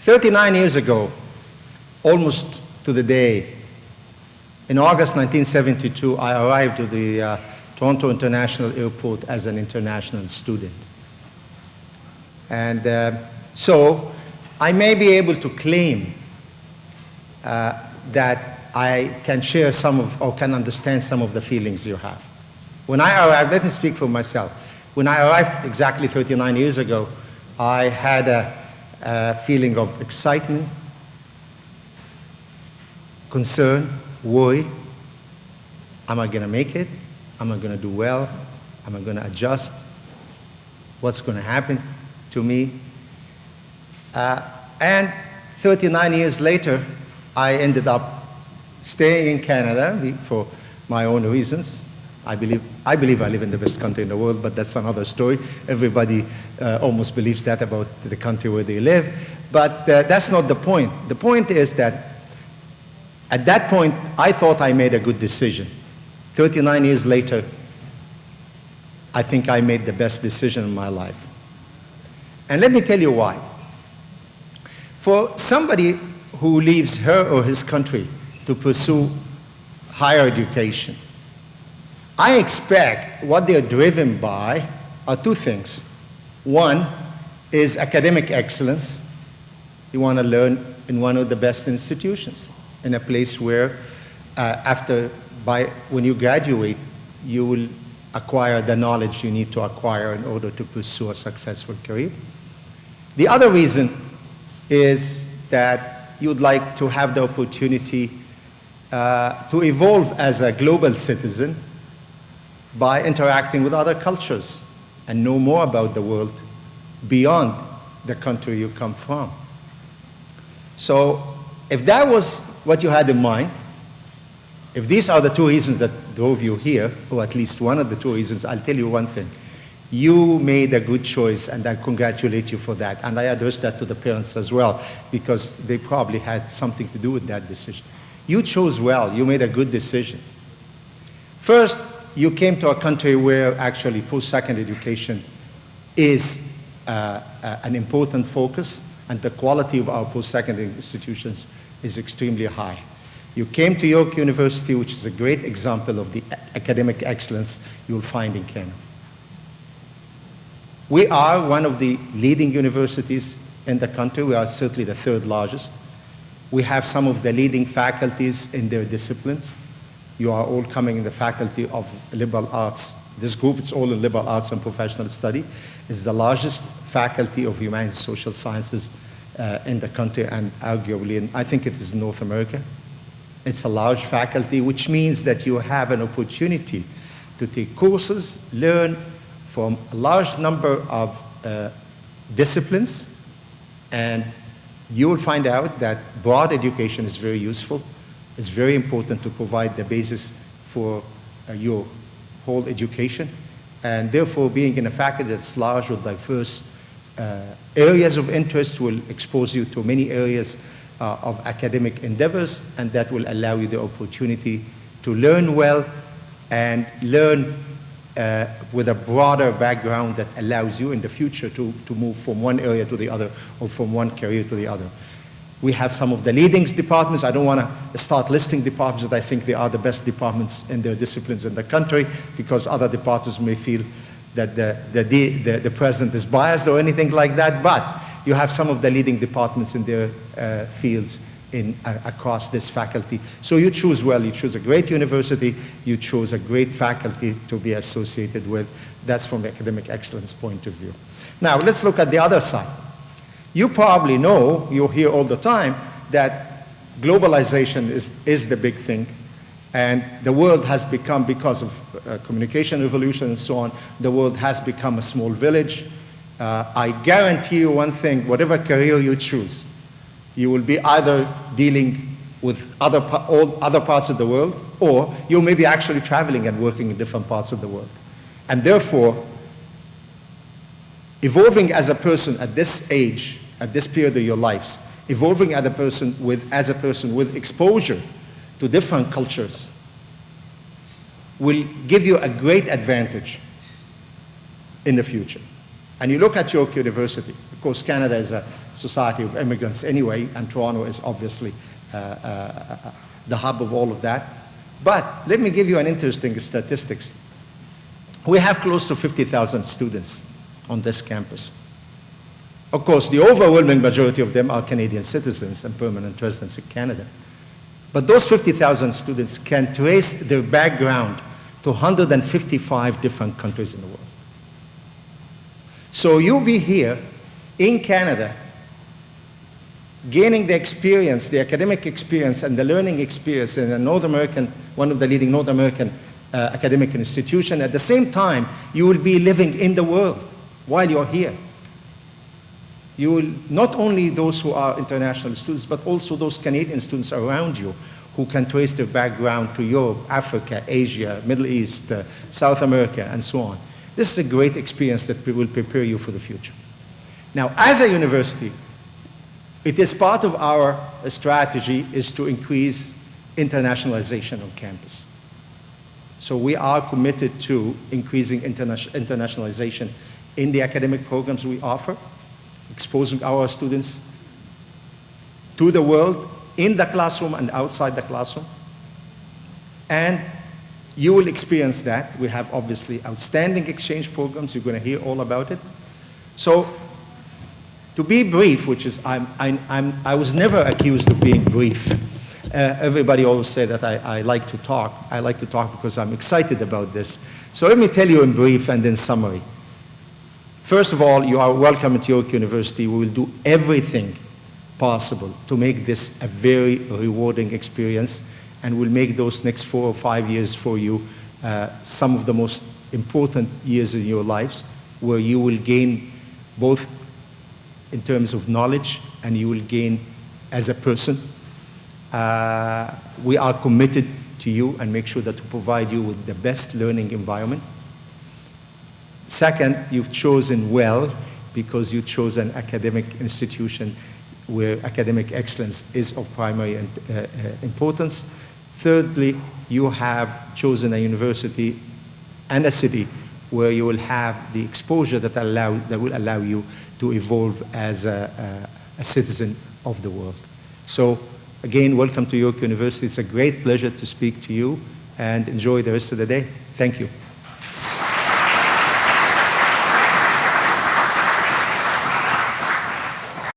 39 years ago, almost to the day, in August 1972, I arrived to the Toronto International Airport as an international student. And so I may be able to claim that I can share some of, or can understand some of the feelings you have. When I arrived, let me speak for myself. When I arrived exactly 39 years ago, I had a feeling of excitement, concern, worry. Am I going to make it? Am I going to do well? Am I going to adjust? What's going to happen to me? And 39 years later, I ended up staying in Canada for my own reasons. I believe I live in the best country in the world, but that's another story. Everybody almost believes that about the country where they live. But that's not the point. The point is that at that point, I thought I made a good decision. 39 years later, I think I made the best decision in my life. And let me tell you why. For somebody who leaves her or his country to pursue higher education, I expect what they're driven by are two things. One is academic excellence. You want to learn in one of the best institutions, in a place where when you graduate, you will acquire the knowledge you need to acquire in order to pursue a successful career. The other reason is that you'd like to have the opportunity to evolve as a global citizen by interacting with other cultures and know more about the world beyond the country you come from. So if that was what you had in mind, if these are the two reasons that drove you here, or at least one of the two reasons, I'll tell you one thing. You made a good choice, and I congratulate you for that. And I address that to the parents as well, because they probably had something to do with that decision. You chose well. You made a good decision. First, you came to a country where actually post-secondary education is an important focus, and the quality of our post-secondary institutions is extremely high. You came to York University, which is a great example of the academic excellence you'll find in Canada. We are one of the leading universities in the country. We are certainly the third largest. We have some of the leading faculties in their disciplines. You are all coming in the faculty of liberal arts. This group, it's all in liberal arts and professional study, is the largest faculty of humanities and social sciences in the country, and arguably, I think it is North America. It's a large faculty, which means that you have an opportunity to take courses, learn from a large number of disciplines, and you will find out that broad education is very useful. It's very important to provide the basis for your whole education, and therefore being in a faculty that's large with diverse areas of interest will expose you to many areas of academic endeavors, and that will allow you the opportunity to learn well and learn with a broader background that allows you in the future to move from one area to the other or from one career to the other. We have some of the leading departments. I don't want to start listing departments that I think they are the best departments in their disciplines in the country, because other departments may feel that the president is biased or anything like that, but you have some of the leading departments in their fields across this faculty. So you choose well. You choose a great university. You chose a great faculty to be associated with. That's from the academic excellence point of view. Now, let's look at the other side. You probably know, you hear all the time, that globalization is the big thing. And the world has become, because of communication revolution and so on, the world has become a small village. I guarantee you one thing, whatever career you choose, you will be either dealing with other parts of the world, or you may be actually traveling and working in different parts of the world. And therefore, evolving as a person at this age, at this period of your lives, evolving as a person with exposure to different cultures will give you a great advantage in the future. and you look at York University, of course, Canada is a society of immigrants anyway, and Toronto is obviously the hub of all of that. But let me give you an interesting statistics. We have close to 50,000 students on this campus. Of course, the overwhelming majority of them are Canadian citizens and permanent residents in Canada. But those 50,000 students can trace their background to 155 different countries in the world. So you'll be here in Canada, gaining the experience, the academic experience and the learning experience in a North American, one of the leading North American academic institutions. At the same time, you will be living in the world while you're here. You will, not only those who are international students, but also those Canadian students around you who can trace their background to Europe, Africa, Asia, Middle East, South America, and so on. This is a great experience that will prepare you for the future. Now, as a university, it is part of our strategy is to increase internationalization on campus. So we are committed to increasing internationalization in the academic programs we offer, exposing our students to the world in the classroom and outside the classroom. And you will experience that. We have obviously outstanding exchange programs. You're going to hear all about it. So to be brief, which is, I was never accused of being brief. Everybody always say that I like to talk. I like to talk because I'm excited about this. So let me tell you in brief and in summary. First of all, you are welcome at York University. We will do everything possible to make this a very rewarding experience, and we'll make those next 4 or 5 years for you some of the most important years in your lives, where you will gain both in terms of knowledge and you will gain as a person. We are committed to you and make sure that we provide you with the best learning environment. Second, you've chosen well because you chose an academic institution where academic excellence is of primary importance. Thirdly, you have chosen a university and a city where you will have the exposure that will allow you to evolve as a citizen of the world. So again, welcome to York University. It's a great pleasure to speak to you, and enjoy the rest of the day. Thank you.